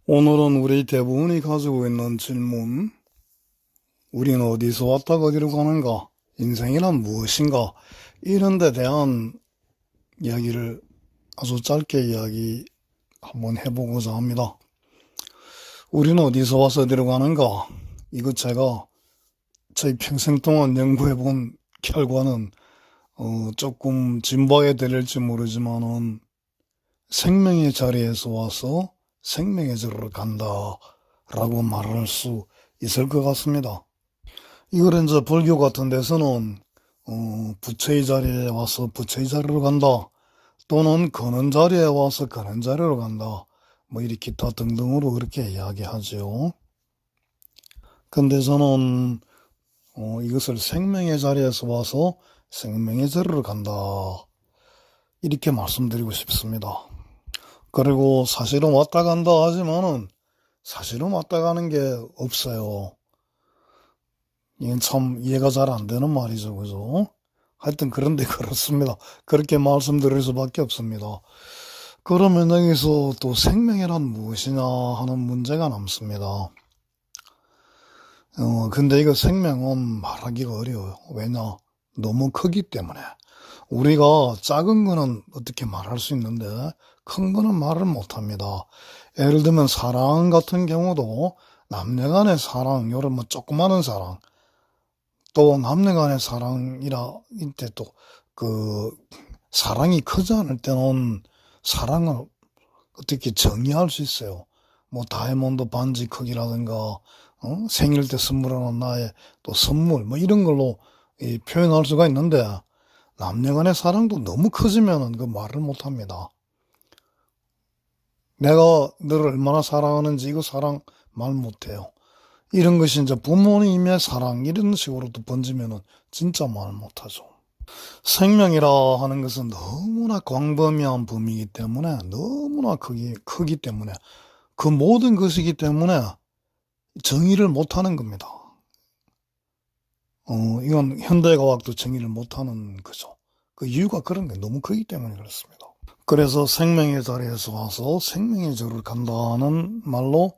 오늘은 우리 대부분이 가지고 있는 질문, 우리는 어디서 왔다가 어디로 가는가, 인생이란 무엇인가, 이런 데 대한 이야기를 아주 짧게 이야기 한번 해보고자 합니다. 우리는 어디서 와서 어디로 가는가, 이거 제가 저희 평생 동안 연구해본 결과는 조금 진부하게 들릴지 모르지만은 생명의 자리에서 와서 생명의 자리로 간다 라고 말할 수 있을 것 같습니다. 이걸 이제 불교 같은 데서는 부처의 자리에 와서 부처의 자리로 간다, 또는 거는 자리에 와서 거는 자리로 간다, 뭐 이렇게 기타 등등으로 그렇게 이야기하죠. 근데 저는 이것을 생명의 자리에서 와서 생명의 자리로 간다, 이렇게 말씀드리고 싶습니다. 그리고 사실은 왔다 간다 하지만은 사실은 왔다 가는 게 없어요. 이건 참 이해가 잘 안 되는 말이죠, 그죠? 하여튼 그런데 그렇습니다. 그렇게 말씀드릴 수밖에 없습니다. 그러면 여기서 또 생명이란 무엇이냐 하는 문제가 남습니다. 근데 이거 생명은 말하기가 어려워요. 왜냐? 너무 크기 때문에. 우리가 작은 거는 어떻게 말할 수 있는데 큰 거는 말을 못합니다. 예를 들면 사랑 같은 경우도 남녀간의 사랑, 요런 뭐 조그마한 사랑, 또 남녀간의 사랑이라 이때 또 그 사랑이 크지 않을 때는 사랑을 어떻게 정의할 수 있어요. 뭐 다이아몬드 반지 크기라든가 생일 때 선물하는 나의 또 선물 뭐 이런 걸로 표현할 수가 있는데, 남녀간의 사랑도 너무 커지면은 그 말을 못합니다. 내가 너를 얼마나 사랑하는지 이거 사랑 말 못해요. 이런 것이 이제 부모님의 사랑 이런 식으로도 번지면은 진짜 말 못하죠. 생명이라 하는 것은 너무나 광범위한 범위이기 때문에, 너무나 크기 때문에, 그 모든 것이기 때문에 정의를 못하는 겁니다. 이건 현대과학도 정의를 못하는 거죠. 그 이유가 그런 게 너무 크기 때문에 그렇습니다. 그래서 생명의 자리에서 와서 생명의 자리를 간다는 말로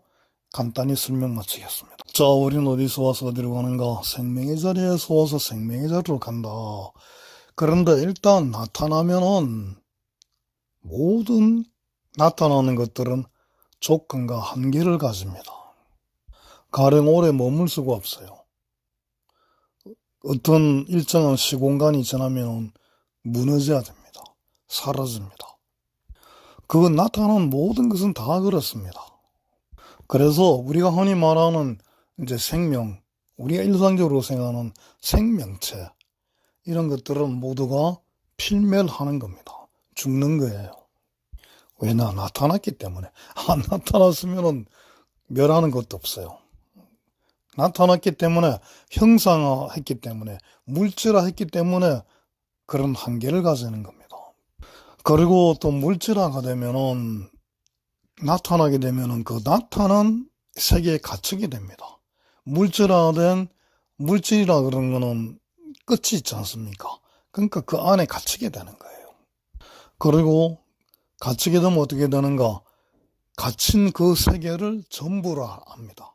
간단히 설명 마치겠습니다. 자, 우리는 어디서 와서 어디로 가는가? 생명의 자리에서 와서 생명의 자리로 간다. 그런데 일단 나타나면은 모든 나타나는 것들은 조건과 한계를 가집니다. 가령 오래 머물 수가 없어요. 어떤 일정한 시공간이 지나면 무너져야 됩니다. 사라집니다. 그 나타나는 모든 것은 다 그렇습니다. 그래서 우리가 흔히 말하는 이제 생명, 우리가 일상적으로 생각하는 생명체, 이런 것들은 모두가 필멸하는 겁니다. 죽는 거예요. 왜냐? 나타났기 때문에. 안 나타났으면 멸하는 것도 없어요. 나타났기 때문에, 형상화했기 때문에, 물질화했기 때문에 그런 한계를 가지는 겁니다. 그리고 또 물질화가 되면은, 나타나게 되면은 그 나타난 세계에 갇히게 됩니다. 물질화된 물질이라 그런 거는 끝이 있지 않습니까? 그러니까 그 안에 갇히게 되는 거예요. 그리고 갇히게 되면 어떻게 되는가? 갇힌 그 세계를 전부라 합니다.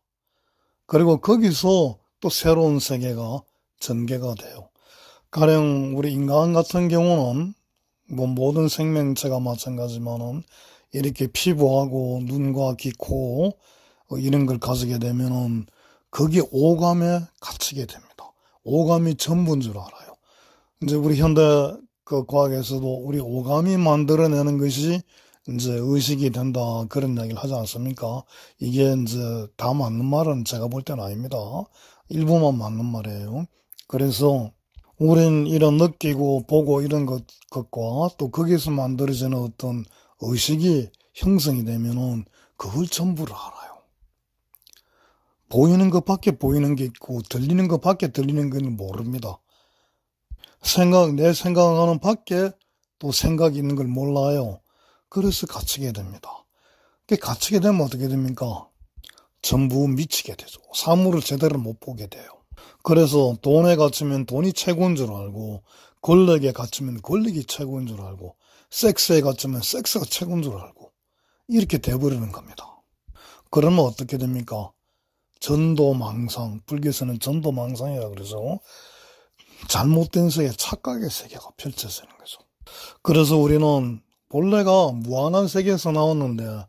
그리고 거기서 또 새로운 세계가 전개가 돼요. 가령 우리 인간 같은 경우는 뭐 모든 생명체가 마찬가지지만은 이렇게 피부하고 눈과 귀, 코 이런 걸 가지게 되면은 거기 오감에 갇히게 됩니다. 오감이 전부인 줄 알아요. 이제 우리 현대 그 과학에서도 우리 오감이 만들어내는 것이 이제 의식이 된다, 그런 이야기를 하지 않습니까? 이게 이제 다 맞는 말은 제가 볼 때는 아닙니다. 일부만 맞는 말이에요. 그래서 우린 이런 느끼고 보고 이런 것과 또 거기서 만들어지는 어떤 의식이 형성이 되면은 그걸 전부를 알아요. 보이는 것밖에 보이는 게 있고 들리는 것밖에 들리는 건 모릅니다. 내 생각하는 밖에 또 생각이 있는 걸 몰라요. 그래서 갇히게 됩니다. 갇히게 되면 어떻게 됩니까? 전부 미치게 되죠. 사물을 제대로 못 보게 돼요. 그래서 돈에 갇히면 돈이 최고인 줄 알고, 권력에 갇히면 권력이 최고인 줄 알고, 섹스에 갇히면 섹스가 최고인 줄 알고, 이렇게 돼버리는 겁니다. 그러면 어떻게 됩니까? 전도망상, 불교에서는 전도망상이라 그래서 잘못된 세계, 착각의 세계가 펼쳐지는 거죠. 그래서 우리는 본래가 무한한 세계에서 나왔는데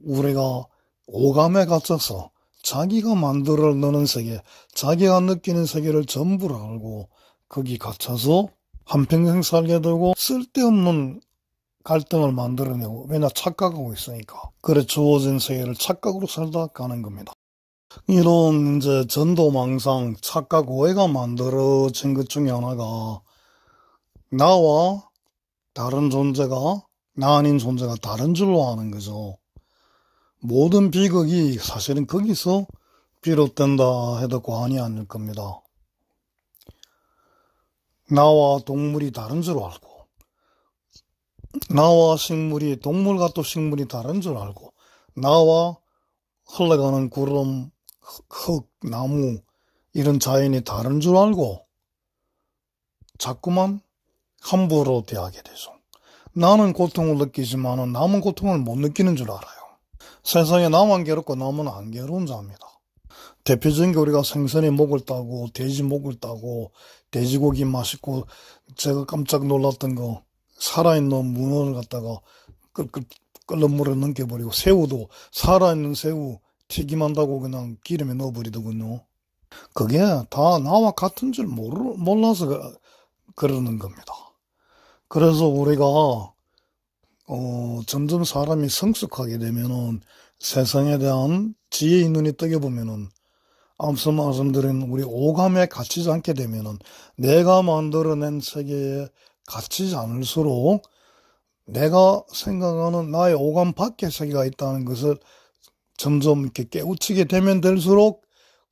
우리가 오감에 갇혀서 자기가 만들어 놓는 세계, 자기가 느끼는 세계를 전부를 알고 거기 갇혀서 한평생 살게 되고 쓸데없는 갈등을 만들어내고, 왜냐 착각하고 있으니까. 그래 주어진 세계를 착각으로 살다 가는 겁니다. 이런 이제 전도망상, 착각, 오해가 만들어진 것 중에 하나가 나와 다른 존재가, 나 아닌 존재가 다른 줄로 아는 거죠. 모든 비극이 사실은 거기서 비롯된다 해도 과언이 아닐 겁니다. 나와 동물이 다른 줄 알고, 나와 식물이, 동물과 또 식물이 다른 줄 알고, 나와 흘러가는 구름, 흙, 나무, 이런 자연이 다른 줄 알고, 자꾸만 함부로 대하게 되죠. 나는 고통을 느끼지만 남은 고통을 못 느끼는 줄 알아요. 세상에 나만 괴롭고 남은 안 괴로운 자입니다. 대표적인 게 우리가 생선의 목을 따고 돼지 목을 따고 돼지고기 맛있고, 제가 깜짝 놀랐던 거 살아있는 문어를 갖다가 끓는 물에 넘겨버리고, 새우도 살아있는 새우 튀김한다고 그냥 기름에 넣어버리더군요. 그게 다 나와 같은 줄 몰라서 그러는 겁니다. 그래서 우리가 점점 사람이 성숙하게 되면은 세상에 대한 지혜의 눈이 뜨게 보면은, 앞서 말씀드린 우리 오감에 갇히지 않게 되면은 내가 만들어낸 세계에 갇히지 않을수록 내가 생각하는 나의 오감 밖의 세계가 있다는 것을 점점 이렇게 깨우치게 되면 될수록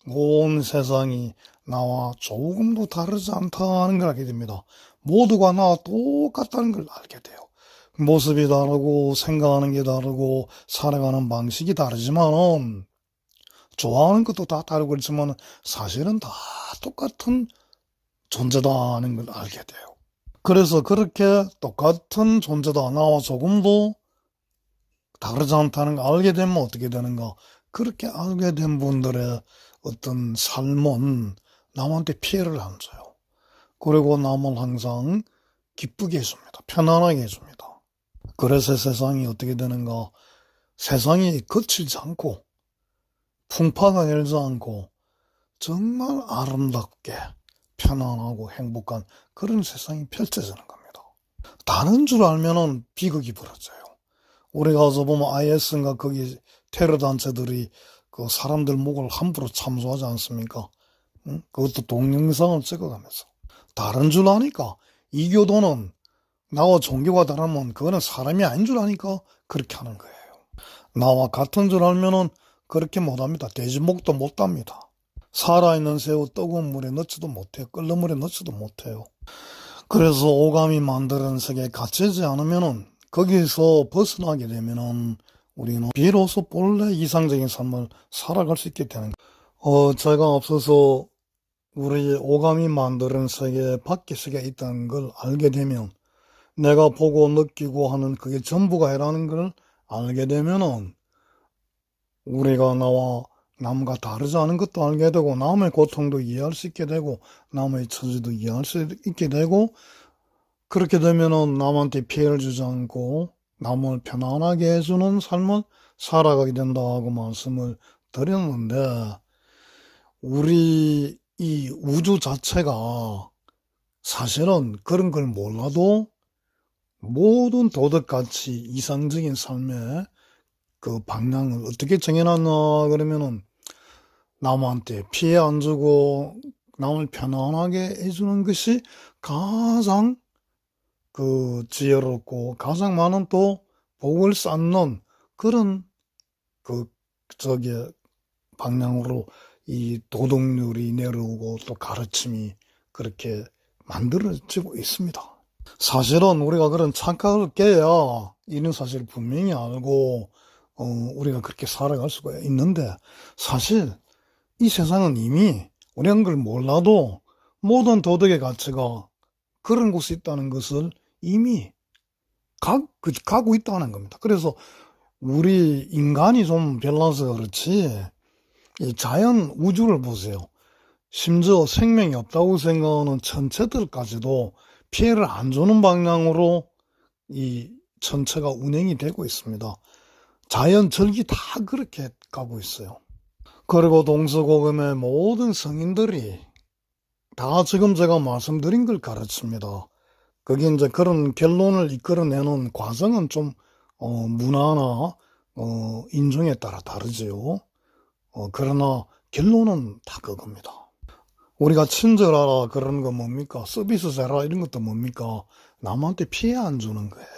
온 세상이 나와 조금도 다르지 않다는 걸 알게 됩니다. 모두가 나와 똑같다는 걸 알게 돼요. 모습이 다르고 생각하는 게 다르고 살아가는 방식이 다르지만 좋아하는 것도 다 다르고 그렇지만 사실은 다 똑같은 존재다는 걸 알게 돼요. 그래서 그렇게 똑같은 존재다, 나와 조금도 다르지 않다는 걸 알게 되면 어떻게 되는가? 그렇게 알게 된 분들의 어떤 삶은 남한테 피해를 안 줘요. 그리고 남을 항상 기쁘게 해줍니다. 편안하게 해줍니다. 그래서 세상이 어떻게 되는가? 세상이 거칠지 않고 풍파가 일지 않고 정말 아름답게 편안하고 행복한 그런 세상이 펼쳐지는 겁니다. 다른 줄 알면은 비극이 벌어져요. 우리 가서 보면 IS인가 거기 테러 단체들이 그 사람들 목을 함부로 참수하지 않습니까? 응? 그것도 동영상을 찍어가면서. 다른 줄 아니까, 이교도는 나와 종교가 다르면 그거는 사람이 아닌 줄 아니까 그렇게 하는 거예요. 나와 같은 줄 알면은 그렇게 못합니다. 돼지목도 못 답니다. 살아있는 새우 뜨거운 물에 넣지도 못해요. 끓는 물에 넣지도 못해요. 그래서 오감이 만드는 세계에 갇히지 않으면은, 거기서 벗어나게 되면은 우리는 비로소 본래 이상적인 삶을 살아갈 수 있게 되는 거예요. 제가 앞서서 우리 오감이 만드는 세계 밖의 세계가 있다는 걸 알게 되면, 내가 보고 느끼고 하는 그게 전부가 아니라는 걸 알게 되면은 우리가 나와 남과 다르지 않은 것도 알게 되고, 남의 고통도 이해할 수 있게 되고, 남의 처지도 이해할 수 있게 되고, 그렇게 되면은 남한테 피해를 주지 않고 남을 편안하게 해주는 삶을 살아가게 된다고 말씀을 드렸는데, 우리 이 우주 자체가 사실은 그런 걸 몰라도 모든 도덕가치, 이상적인 삶의 그 방향을 어떻게 정해놨나 그러면은, 남한테 피해 안 주고 남을 편안하게 해주는 것이 가장 그 지혜롭고 가장 많은 또 복을 쌓는 그런 방향으로 이 도덕률이 내려오고 또 가르침이 그렇게 만들어지고 있습니다. 사실은 우리가 그런 착각을 깨야 이런 사실을 분명히 알고 우리가 그렇게 살아갈 수가 있는데, 사실 이 세상은 이미 우리가 그걸 몰라도 모든 도덕의 가치가 그런 곳에 있다는 것을 이미 가고 있다는 겁니다. 그래서 우리 인간이 좀 별나서 그렇지, 이 자연 우주를 보세요. 심지어 생명이 없다고 생각하는 천체들까지도 피해를 안 주는 방향으로 이 천체가 운행이 되고 있습니다. 자연 절기 다 그렇게 가고 있어요. 그리고 동서고금의 모든 성인들이 다 지금 제가 말씀드린 걸 가르칩니다. 그게 이제 그런 결론을 이끌어내는 과정은 좀 문화나 인종에 따라 다르지요. 그러나 결론은 다 그겁니다. 우리가 친절하라 그러는 거 뭡니까? 서비스 잘하라 이런 것도 뭡니까? 남한테 피해 안 주는 거예요.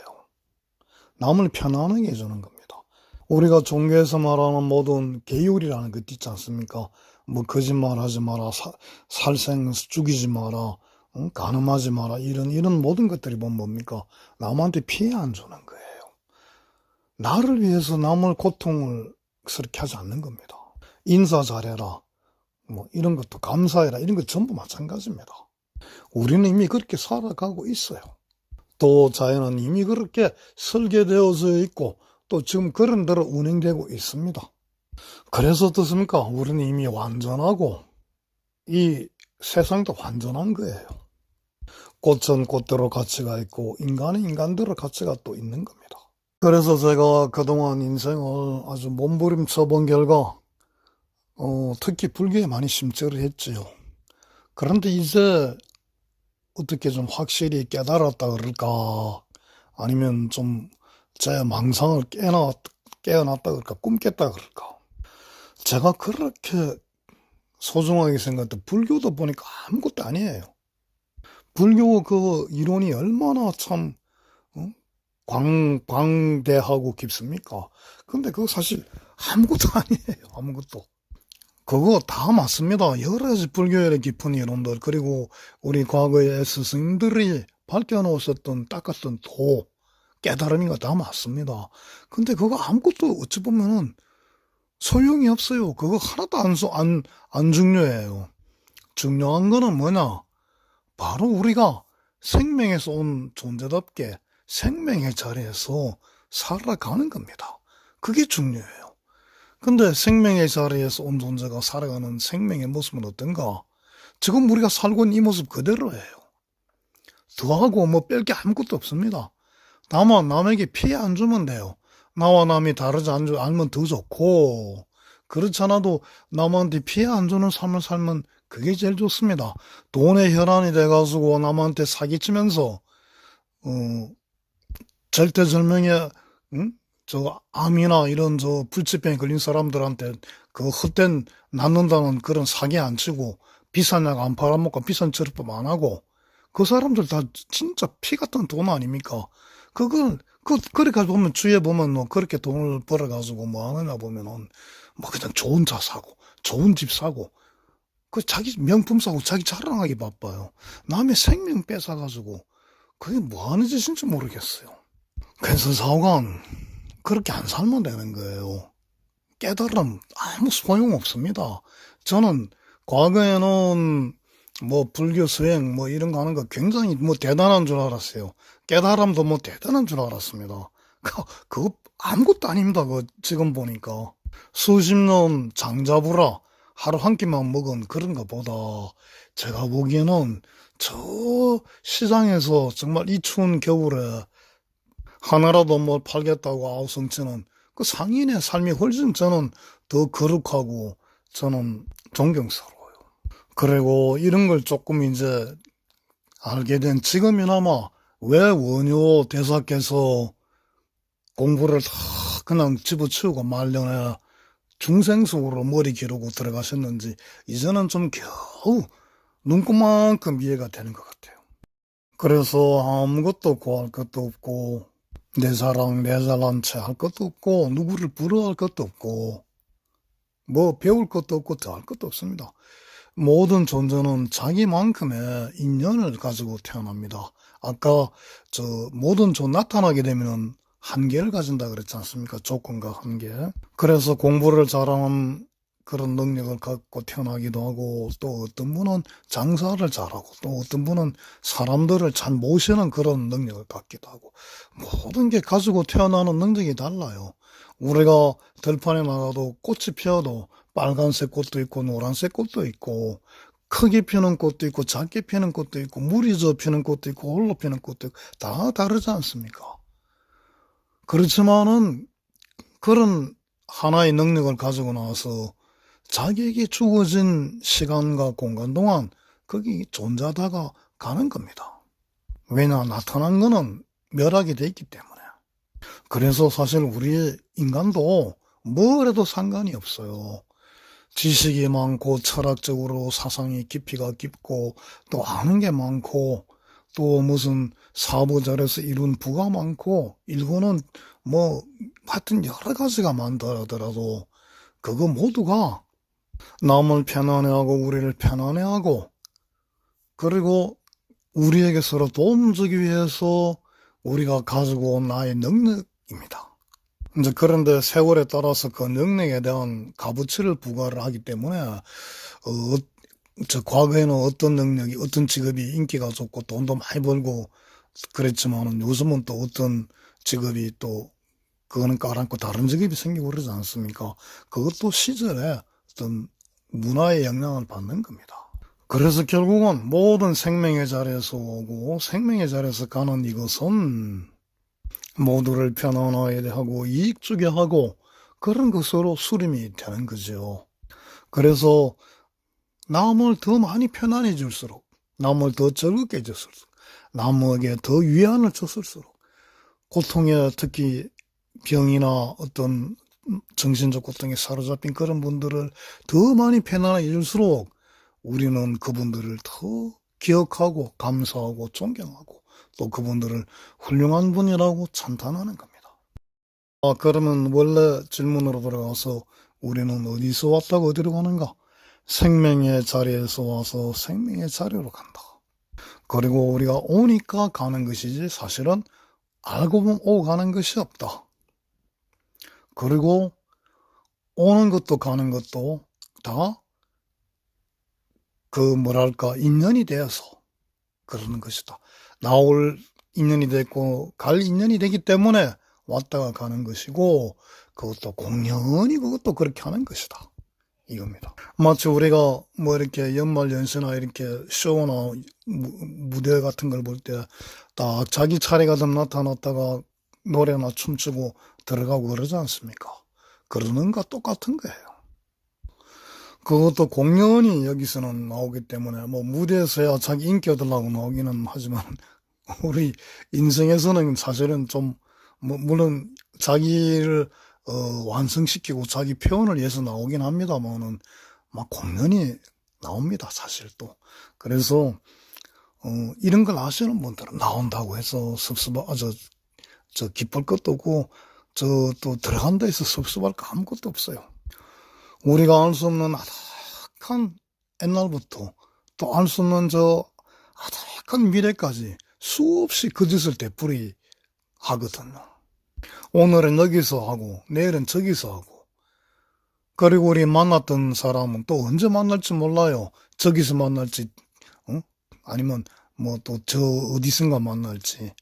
남을 편안하게 해주는 겁니다. 우리가 종교에서 말하는 모든 계율이라는 것 있지 않습니까? 뭐 거짓말하지 마라, 살생 죽이지 마라, 간음하지 마라, 이런 모든 것들이 뭡니까? 남한테 피해 안 주는 거예요. 나를 위해서 남을 고통을 그렇게 하지 않는 겁니다. 인사 잘해라, 뭐 이런 것도 감사해라, 이런 것 전부 마찬가지입니다. 우리는 이미 그렇게 살아가고 있어요. 또 자연은 이미 그렇게 설계되어져 있고 또 지금 그런 대로 운행되고 있습니다. 그래서 어떻습니까? 우리는 이미 완전하고 이 세상도 완전한 거예요. 꽃은 꽃대로 가치가 있고 인간은 인간대로 가치가 또 있는 겁니다. 그래서 제가 그동안 인생을 아주 몸부림쳐 본 결과 특히 불교에 많이 심취를 했지요. 그런데 이제 어떻게 좀 확실히 깨달았다 그럴까, 아니면 좀 제 망상을 깨어났다 그럴까, 꿈 깼다 그럴까. 제가 그렇게 소중하게 생각했던 불교도 보니까 아무것도 아니에요. 불교 그 이론이 얼마나 참 광대하고 깊습니까? 근데 그거 사실 아무것도 아니에요. 아무것도. 그거 다 맞습니다. 여러 가지 불교의 깊은 이론들, 그리고 우리 과거의 스승들이 밝혀놓으셨던 닦았던 도, 깨달음이가 다 맞습니다. 근데 그거 아무것도 어찌 보면은 소용이 없어요. 그거 하나도 안 중요해요. 중요한 거는 뭐냐? 바로 우리가 생명에서 온 존재답게 생명의 자리에서 살아가는 겁니다. 그게 중요해요. 근데 생명의 자리에서 온 존재가 살아가는 생명의 모습은 어떤가? 지금 우리가 살고 있는 이 모습 그대로예요. 더하고 뭐 뺄 게 아무것도 없습니다. 다만 남에게 피해 안 주면 돼요. 나와 남이 다르지 않으면 더 좋고, 그렇지 않아도 남한테 피해 안 주는 삶을 살면 그게 제일 좋습니다. 돈의 혈안이 돼가지고 남한테 사기치면서 절대절명의 저 암이나 이런 저 불치병에 걸린 사람들한테 그 헛된 낫는다는 그런 사기 안 치고 비싼 약 안 팔아먹고 비싼 치료법 안 하고, 그 사람들 다 진짜 피 같은 돈 아닙니까? 그렇게 보면 주위에 보면 뭐 그렇게 돈을 벌어가지고 뭐 하느냐 보면은 뭐 그냥 좋은 차 사고 좋은 집 사고 그 자기 명품 사고 자기 자랑하기 바빠요. 남의 생명 뺏어가지고 그게 뭐 하는 짓인지 모르겠어요. 그래서 사오간 그렇게 안 살면 되는 거예요. 깨달음 아무 소용 없습니다. 저는 과거에는 뭐 불교 수행 뭐 이런 거 하는 거 굉장히 뭐 대단한 줄 알았어요. 깨달음도 뭐 대단한 줄 알았습니다. 그거 아무것도 아닙니다. 그 지금 보니까 수십 년 장자부라 하루 한 끼만 먹은 그런 것보다 제가 보기에는 저 시장에서 정말 이 추운 겨울에 하나라도 뭐 팔겠다고 아우성치는 그 상인의 삶이 훨씬 저는 더 거룩하고 저는 존경스러워요. 그리고 이런 걸 조금 이제 알게 된 지금이나마 왜 원효 대사께서 공부를 다 그냥 집어치우고 말년에 중생속으로 머리 기르고 들어가셨는지 이제는 좀 겨우 눈곱만큼 이해가 되는 것 같아요. 그래서 아무것도 구할 것도 없고 내 자랑 내 잘난 체 할 것도 없고 누구를 부러워할 것도 없고 뭐 배울 것도 없고 더할 것도 없습니다. 모든 존재는 자기만큼의 인연을 가지고 태어납니다. 아까 저 모든 나타나게 되면 한계를 가진다 그랬지 않습니까? 조건과 한계. 그래서 공부를 잘하는 그런 능력을 갖고 태어나기도 하고, 또 어떤 분은 장사를 잘하고, 또 어떤 분은 사람들을 잘 모시는 그런 능력을 갖기도 하고, 모든 게 가지고 태어나는 능력이 달라요. 우리가 들판에 나가도 꽃이 피어도 빨간색 꽃도 있고 노란색 꽃도 있고 크게 피는 꽃도 있고 작게 피는 꽃도 있고 물이 져 피는 꽃도 있고 홀로 피는 꽃도 있고 다 다르지 않습니까? 그렇지만은 그런 하나의 능력을 가지고 나서 자기에게 주어진 시간과 공간 동안 거기 존재하다가 가는 겁니다. 왜냐? 나타난 거는 멸하게 돼 있기 때문에. 그래서 사실 우리 인간도 뭘 해도 상관이 없어요. 지식이 많고 철학적으로 사상이 깊이가 깊고 또 아는 게 많고 또 무슨 사부 잘해서 이룬 부가 많고 일고는 뭐 하여튼 여러 가지가 많더라도 그거 모두가 남을 편안해하고 우리를 편안해하고 그리고 우리에게 서로 도움 주기 위해서 우리가 가지고 온 나의 능력입니다. 이제 그런데 세월에 따라서 그 능력에 대한 값어치를 부과를 하기 때문에 과거에는 어떤 능력이 어떤 직업이 인기가 좋고 돈도 많이 벌고 그랬지만은 요즘은 또 어떤 직업이 또 그거는 깔아앉고 다른 직업이 생기고 그러지 않습니까? 그것도 시절에 어떤 문화의 영향을 받는 겁니다. 그래서 결국은 모든 생명의 자리에서 오고 생명의 자리에서 가는 이것은 모두를 편안하게 하고 이익 주게 하고 그런 것으로 수렴이 되는 거죠. 그래서 남을 더 많이 편안해 줄수록 남을 더 즐겁게 해줄수록 남에게 더 위안을 줬을수록 고통에 특히 병이나 어떤 정신적 고통에 사로잡힌 그런 분들을 더 많이 편안하게 해줄수록 우리는 그분들을 더 기억하고 감사하고 존경하고 또 그분들을 훌륭한 분이라고 찬탄하는 겁니다. 그러면 원래 질문으로 돌아가서 우리는 어디서 왔다고 어디로 가는가? 생명의 자리에서 와서 생명의 자리로 간다. 그리고 우리가 오니까 가는 것이지 사실은 알고 보면 오고 가는 것이 없다. 그리고 오는 것도 가는 것도 다 인연이 되어서 그러는 것이다. 나올 인연이 됐고 갈 인연이 되기 때문에 왔다가 가는 것이고 그것도 공연히 그것도 그렇게 하는 것이다. 이겁니다. 마치 우리가 뭐 이렇게 연말 연시나 이렇게 쇼나 무대 같은 걸 볼 때 딱 자기 차례가 좀 나타났다가 노래나 춤추고 들어가고 그러지 않습니까? 그러는 거 똑같은 거예요. 그것도 공연이 여기서는 나오기 때문에 뭐 무대에서야 자기 인기 얻으려고 나오기는 하지만 우리 인생에서는 사실은 좀 물론 자기를 완성시키고 자기 표현을 위해서 나오긴 합니다만은 막 공연이 나옵니다 사실 또. 그래서 이런 걸 아시는 분들은 나온다고 해서 기쁠 것도 없고 또 들어간다 해서 섭섭할 거 아무것도 없어요. 우리가 알 수 없는 아득한 옛날부터 또 알 수 없는 아득한 미래까지 수없이 그 짓을 되풀이 하거든요. 오늘은 여기서 하고 내일은 저기서 하고 그리고 우리 만났던 사람은 또 언제 만날지 몰라요. 저기서 만날지 아니면 뭐 또 저 어디선가 만날지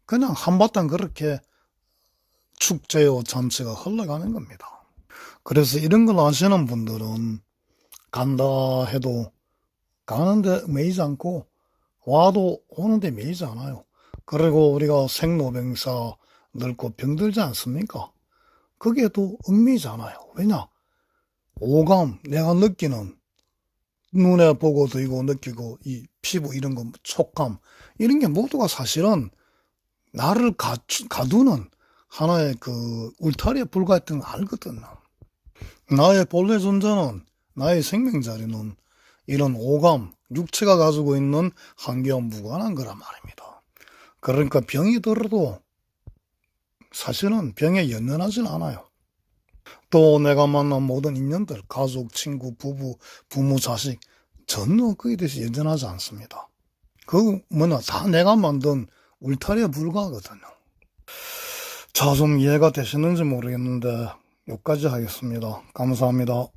그냥 한바탕 그렇게 축제요 잔치가 흘러가는 겁니다. 그래서 이런 걸 아시는 분들은 간다 해도 가는데 매이지 않고 와도 오는데 매이지 않아요. 그리고 우리가 생로병사 늙고 병들지 않습니까? 그게도 의미잖아요. 왜냐? 오감, 내가 느끼는 눈에 보고 들고 느끼고 이 피부 이런 거 촉감 이런 게 모두가 사실은 나를 가두는 하나의 그 울타리에 불과했던 걸 알거든요. 나의 본래 존재는 나의 생명자리는 이런 오감, 육체가 가지고 있는 한계와 무관한 거란 말입니다. 그러니까 병이 들어도 사실은 병에 연연하진 않아요. 또 내가 만난 모든 인연들, 가족, 친구, 부모, 자식 전혀 그에 대해서 연연하지 않습니다. 다 내가 만든 울타리에 불과하거든요. 자, 좀 이해가 되시는지 모르겠는데 여기까지 하겠습니다. 감사합니다.